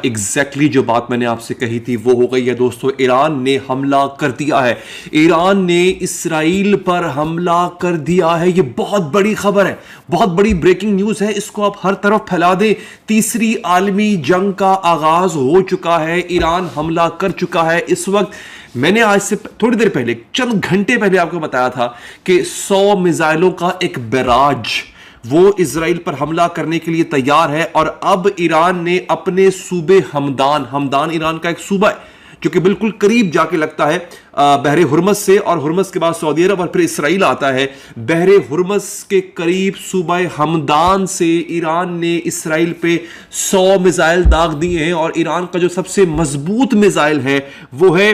Exactly जो बात मैंने आपसे कही थी वो हो गई है दोस्तों। ईरान ने हमला कर दिया है, ईरान ने इसराइल पर हमला कर दिया है। ये बहुत बड़ी खबर है, बहुत बड़ी ब्रेकिंग न्यूज है, इसको आप हर तरफ फैला दें। तीसरी आलमी जंग का आगाज हो चुका है, ईरान हमला कर चुका है। इस वक्त मैंने आज से थोड़ी देर पहले, चंद घंटे पहले आपको बताया था कि 100 मिसाइलों का एक बैराज वो इजराइल पर हमला करने के लिए तैयार है। और अब ईरान ने अपने सूबे हमदान ईरान का एक सूबा है जो कि बिल्कुल करीब जाके लगता है बहरे हुर्मस से, और हुर्मस के बाद सऊदी अरब और फिर इसराइल आता है। बहरे हुर्मस के करीब सूबा हमदान से ईरान ने इसराइल पे 100 मिसाइल दाग दिए हैं। और ईरान का जो सबसे मजबूत मिसाइल है वो है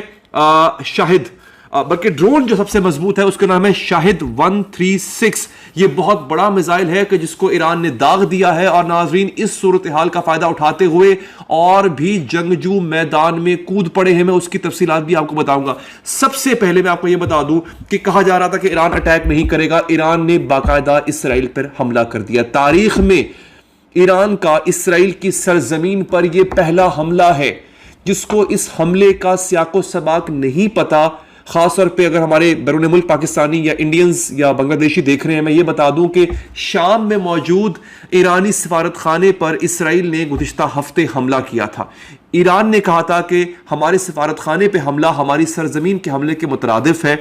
शाहिद, बल्कि ड्रोन जो सबसे मजबूत है उसका नाम है शाहिद 136। ये बहुत बड़ा मिसाइल है कि जिसको ईरान ने दाग दिया है। और नाजरीन, इस सूरत हाल का फायदा उठाते हुए और भी जंगजू मैदान में कूद पड़े हैं। मैं उसकी तफसीलात भी आपको बताऊंगा। सबसे पहले मैं आपको यह बता दूं कि कहा जा रहा था कि ईरान अटैक नहीं करेगा, ईरान ने बाकायदा इसराइल पर हमला कर दिया। तारीख में ईरान का इसराइल की सरजमीन पर यह पहला हमला है। जिसको इस हमले का सियाको सबाक नहीं पता, खासतौर पे अगर हमारे बैरून मुल्क पाकिस्तानी या इंडियंस या बांग्लादेशी देख रहे हैं, मैं ये बता दूं कि शाम में मौजूद ईरानी सफारत खाने पर इसराइल ने गुज़िश्ता हफ्ते हमला किया था। ईरान ने कहा था कि हमारे सफारत खाने पे हमला हमारी सरजमीन के हमले के मुतरादिफ है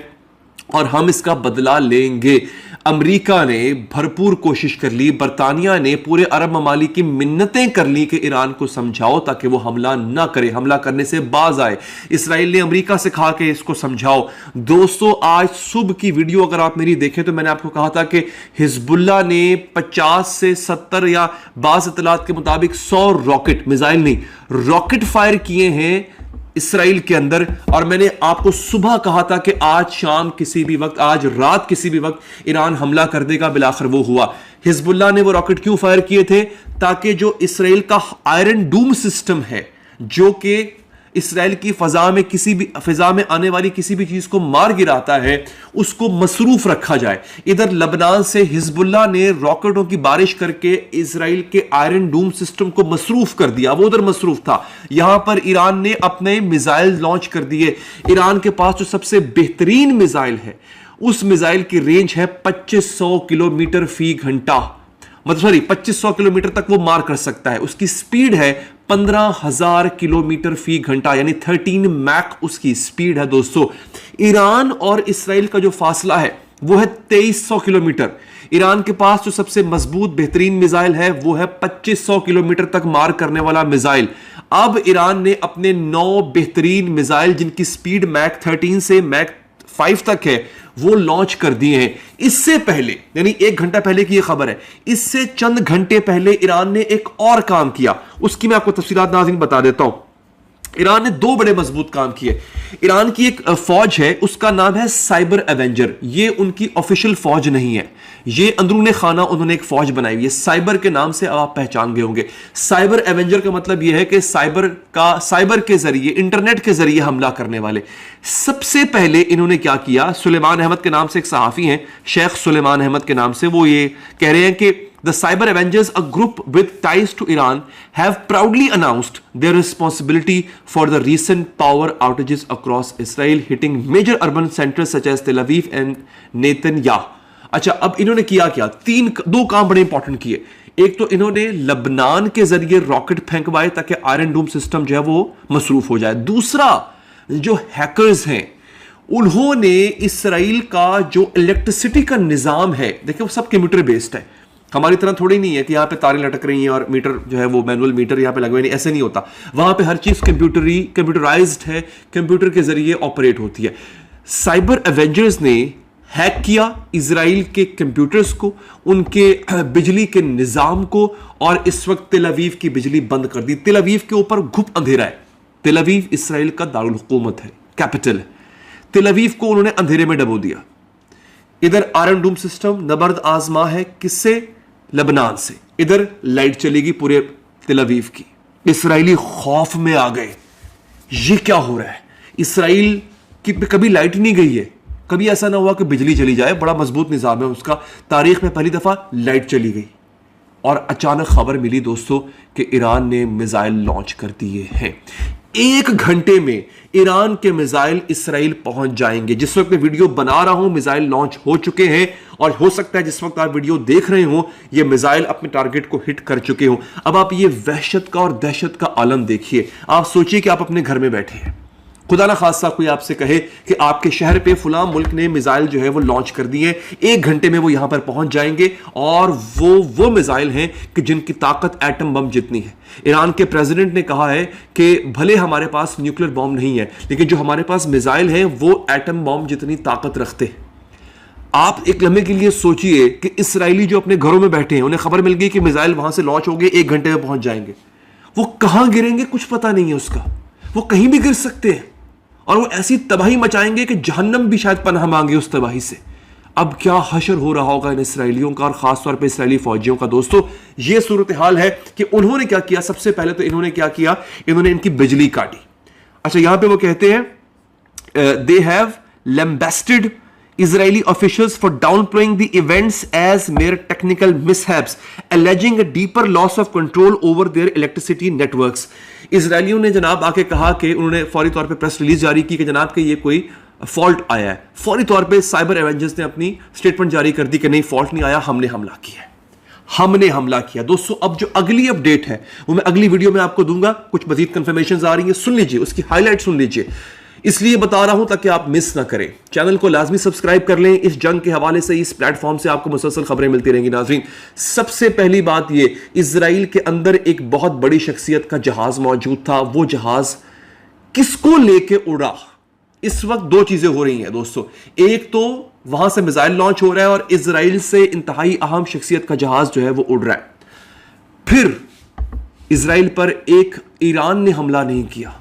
और हम इसका बदला लेंगे। अमेरिका ने भरपूर कोशिश कर ली, बरतानिया ने पूरे अरब ममालिक की मिन्नतें कर ली कि ईरान को समझाओ ताकि वो हमला ना करे, हमला करने से बाज आए। इसराइल ने अमेरिका से कहा कि इसको समझाओ। दोस्तों, आज सुबह की वीडियो अगर आप मेरी देखें तो मैंने आपको कहा था कि हिजबुल्लाह ने 50 से 70 या बाज़ इत्तलात के मुताबिक 100 रॉकेट, मिसाइल नहीं, रॉकेट फायर किए हैं इसराइल के अंदर। और मैंने आपको सुबह कहा था कि आज शाम किसी भी वक्त, आज रात किसी भी वक्त ईरान हमला कर देगा। बिलाखिर वो हुआ। हिजबुल्लाह ने वो रॉकेट क्यों फायर किए थे? ताकि जो इसराइल का आयरन डूम सिस्टम है, जो कि इसराइल की फिजा में आने वाली किसी भी चीज को मार गिराता है, उसको मसरूफ रखा जाए। इधर लबनान से हिजबुल्लाह ने रॉकेटों की बारिश करके इसराइल के आयरन डूम सिस्टम को मसरूफ कर दिया। वो उधर मसरूफ था। यहां पर ईरान ने अपने मिसाइल लॉन्च कर दिए। ईरान के पास जो सबसे बेहतरीन मिसाइल है, उस मिसाइल की रेंज है 2500 किलोमीटर फी घंटा, मतलब सॉरी 2500 किलोमीटर तक वो मार कर सकता है। उसकी स्पीड है 15,000 किलोमीटर फी घंटा, यानी 13 मैक उसकी स्पीड है। दोस्तों, ईरान और इसराइल का जो फासला है वो है 2300 किलोमीटर। ईरान के पास जो सबसे मजबूत बेहतरीन मिसाइल है वो है 2500 किलोमीटर तक मार करने वाला मिसाइल। अब ईरान ने अपने 9 बेहतरीन मिसाइल, जिनकी स्पीड मैक 13 से मैक 5 तक है, वो लॉन्च कर दिए हैं। इससे पहले, यानी 1 घंटा पहले की यह खबर है, इससे चंद घंटे पहले ईरान ने एक और काम किया। उसकी मैं आपको तफसीलात नाज़रीन बता देता हूं। ईरान ने 2 बड़े मजबूत काम किए। ईरान की एक फौज है, उसका नाम है साइबर एवेंजर। ये उनकी ऑफिशियल फौज नहीं है, ये अंदरूने खाना उन्होंने एक फौज बनाई हुई है। साइबर के नाम से आप पहचान गए होंगे। साइबर एवेंजर का मतलब यह है कि साइबर के जरिए, इंटरनेट के जरिए हमला करने वाले। सबसे पहले इन्होंने क्या किया, सुलेमान अहमद के नाम से एक सहाफी हैं, शेख सुलेमान अहमद के नाम से, वो ये कह रहे हैं कि The Cyber Avengers, a group with ties to Iran, have proudly announced their responsibility for the recent power outages across Israel, hitting major urban centers such as Tel Aviv and Netanyahu. अच्छा, अब इन्होंने किया क्या? 2 काम बड़े important किए। एक तो इन्होंने लबनान के जरिए रॉकेट फेंकवाए ताकि आयरन डूम सिस्टम जो है वो मसरूफ हो जाए। दूसरा, जो हैकर्स हैं उन्होंने इसराइल का जो इलेक्ट्रिसिटी का निजाम है, देखिए वो सब कंप्यूटर बेस्ड है। हमारी तरह थोड़ी नहीं है कि यहाँ पे तारें लटक रही हैं और मीटर जो है वो मैनुअल मीटर यहाँ पे लगवाए नहीं, ऐसे नहीं होता। वहां पे हर चीज कंप्यूटराइज्ड है, कंप्यूटर के जरिए ऑपरेट होती है। साइबर एवेंजर्स ने हैक किया इजराइल के कंप्यूटर्स को, उनके बिजली के निजाम को, और इस वक्त तेल अवीव की बिजली बंद कर दी। तेल अवीव के ऊपर घुप अंधेरा है। तेल अवीव इसराइल का दारुल हुकूमत है, कैपिटल है। तेल अवीव को उन्होंने अंधेरे में डबो दिया। इधर आयरन डूम सिस्टम नबर्द आजमा है, किससे? लबनान से। इधर लाइट चलेगी पूरे तेल अवीव की। इसराइली खौफ में आ गए, ये क्या हो रहा है? इसराइल की कभी लाइट नहीं गई है, कभी ऐसा ना हुआ कि बिजली चली जाए, बड़ा मजबूत निजाम है उसका। तारीख में पहली दफा लाइट चली गई। और अचानक खबर मिली दोस्तों कि ईरान ने मिसाइल लॉन्च कर दिए हैं। 1 घंटे में ईरान के मिसाइल इसराइल पहुंच जाएंगे। जिस वक्त मैं वीडियो बना रहा हूं मिसाइल लॉन्च हो चुके हैं, और हो सकता है जिस वक्त आप वीडियो देख रहे हो ये मिसाइल अपने टारगेट को हिट कर चुके हो। अब आप ये वहशत का और दहशत का आलम देखिए। आप सोचिए कि आप अपने घर में बैठे हैं, खुदा ना खासा कोई आपसे कहे कि आपके शहर पे फुला मुल्क ने मिसाइल जो है वो लॉन्च कर दिए, 1 घंटे में वो यहां पर पहुंच जाएंगे, और वो मिसाइल हैं कि जिनकी ताकत एटम बम जितनी है। ईरान के प्रेसिडेंट ने कहा है कि भले हमारे पास न्यूक्लियर बॉम्ब नहीं है, लेकिन जो हमारे पास मिसाइल हैं वो एटम बॉम्ब जितनी ताकत रखते हैं। आप एक लम्हे के लिए सोचिए कि इसराइली जो अपने घरों में बैठे हैं, उन्हें खबर मिल गई कि मिसाइल वहां से लॉन्च हो गए, 1 घंटे में पहुंच जाएंगे। वो कहां गिरेंगे कुछ पता नहीं है उसका, वो कहीं भी गिर सकते हैं, और वो ऐसी तबाही मचाएंगे कि जहन्नम भी शायद पनाह मांगे उस तबाही से। अब क्या हशर हो रहा होगा इन इसराइलियों का, और खासतौर पे इसराइली फौजियों का। दोस्तों ये सूरत हाल है कि उन्होंने क्या किया। सबसे पहले तो इन्होंने क्या किया, इन्होंने इनकी बिजली काटी। अच्छा, यहां पे वो कहते हैं they have lambasted Israeli officials for downplaying the events as mere technical mishaps, alleging a deeper loss of control over their electricity networks. इजरायलियों ने जनाब आके कहा कि उन्होंने फौरी तौर पे प्रेस रिलीज जारी की कि जनाब के ये कोई फॉल्ट आया है। फौरी तौर पे साइबर एवेंजर्स ने अपनी स्टेटमेंट जारी कर दी कि नहीं, फॉल्ट नहीं आया, हमने हमला किया है, हमने हमला किया। दोस्तों अब जो अगली अपडेट है वो मैं अगली वीडियो में आपको दूंगा। कुछ मजीद कंफर्मेशन आ रही है, सुन लीजिए, उसकी हाईलाइट सुन लीजिए। इसलिए बता रहा हूं ताकि आप मिस ना करें। चैनल को लाजमी सब्सक्राइब कर लें। इस जंग के हवाले से इस प्लेटफॉर्म से आपको मुसलसल खबरें मिलती रहेंगी। नाज़रीन, सबसे पहली बात ये, इजराइल के अंदर एक बहुत बड़ी शख्सियत का जहाज मौजूद था। वो जहाज किसको लेके उड़ा? इस वक्त 2 चीजें हो रही हैं दोस्तों। एक तो वहां से मिसाइल लॉन्च हो रहा है और इजराइल से इंतहाई अहम शख्सियत का जहाज जो है वो उड़ रहा है। फिर इजराइल पर एक ईरान ने हमला नहीं किया,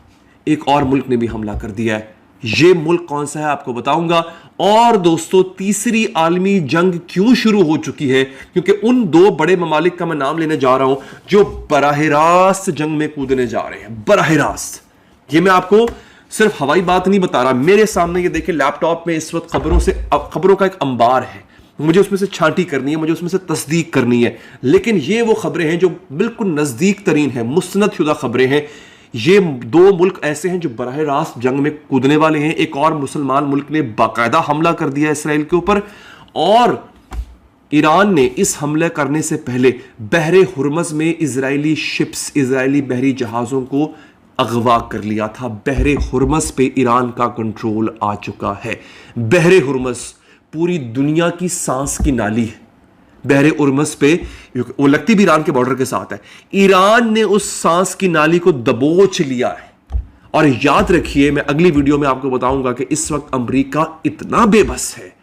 एक और मुल्क ने भी हमला कर दिया है। यह मुल्क कौन सा है आपको बताऊंगा। और दोस्तों तीसरी आलमी जंग क्यों शुरू हो चुकी है? क्योंकि उन 2 बड़े ममालिक का मैं नाम लेने जा रहा हूं जो बराह रास्त जंग में कूदने जा रहे हैं। बराह रास्त, ये मैं आपको सिर्फ हवाई बात नहीं बता रहा। मेरे सामने ये देखिए, लैपटॉप में इस वक्त खबरों का एक अंबार है। मुझे उसमें से छांटी करनी है, मुझे उसमें से तस्दीक करनी है। लेकिन ये वो खबरें हैं जो बिल्कुल नजदीक तरीन है, मुस्तनद शुदा खबरें हैं। ये 2 मुल्क ऐसे हैं जो बराह रास्त जंग में कूदने वाले हैं। एक और मुसलमान मुल्क ने बाकायदा हमला कर दिया इसराइल के ऊपर, और ईरान ने इस हमले करने से पहले बहरे हुर्मज में इजरायली शिप्स, इजरायली बहरी जहाजों को अगवा कर लिया था। बहरे हुर्मज पे ईरान का कंट्रोल आ चुका है। बहरे हुर्मज पूरी दुनिया की सांस की नाली है। बहरे हुर्मज पे वो लगती भी ईरान के बॉर्डर के साथ है। ईरान ने उस सांस की नाली को दबोच लिया है। और याद रखिए, मैं अगली वीडियो में आपको बताऊंगा कि इस वक्त अमेरिका इतना बेबस है,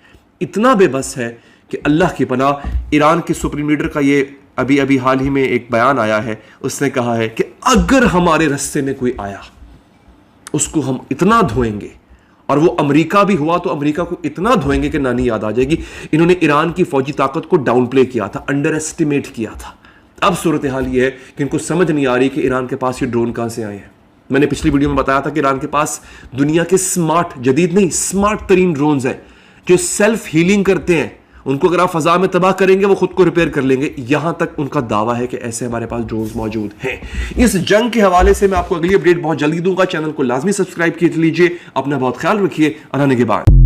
इतना बेबस है कि अल्लाह की पनाह। ईरान के सुप्रीम लीडर का ये अभी हाल ही में एक बयान आया है। उसने कहा है कि अगर हमारे रास्ते में कोई आया उसको हम इतना धोएंगे, और वो अमेरिका भी हुआ तो अमेरिका को इतना धोएंगे कि नानी याद आ जाएगी। इन्होंने ईरान की फौजी ताकत को डाउन प्ले किया था, अंडर एस्टिमेट किया था। अब सूरत हाल ये है कि इनको समझ नहीं आ रही कि ईरान के पास ये ड्रोन कहां से आए हैं। मैंने पिछली वीडियो में बताया था कि ईरान के पास दुनिया के स्मार्ट, जदीद नहीं स्मार्ट तरीन ड्रोन्स हैं जो सेल्फ हीलिंग करते हैं। उनको अगर आप फजा में तबाह करेंगे वो खुद को रिपेयर कर लेंगे। यहां तक उनका दावा है कि ऐसे हमारे पास ड्रोन्स मौजूद हैं। इस जंग के हवाले से मैं आपको अगली अपडेट बहुत जल्दी दूंगा। चैनल को लाजमी सब्सक्राइब कीजिए। अपना बहुत ख्याल रखिए। और आने के बाद